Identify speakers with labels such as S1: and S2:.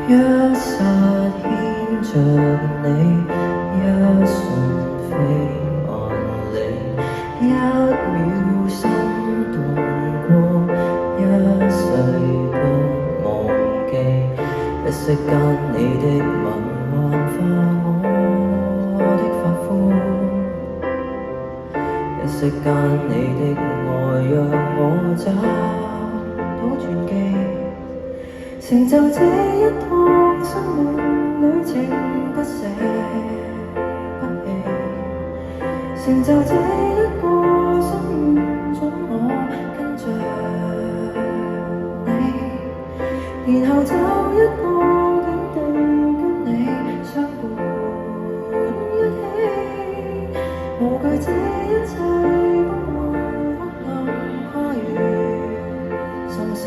S1: 一剎牽着你，一瞬飛萬里，一秒心動過，一世不忘記。一息間你的吻幻化我的髮膚，一息間你的愛讓我找到轉機。成就這一趟生命旅程，不捨不棄。成就這一個心願，准我跟着你，然後找一個境地跟你相伴一起。無懼這一切不愛不能跨越生死。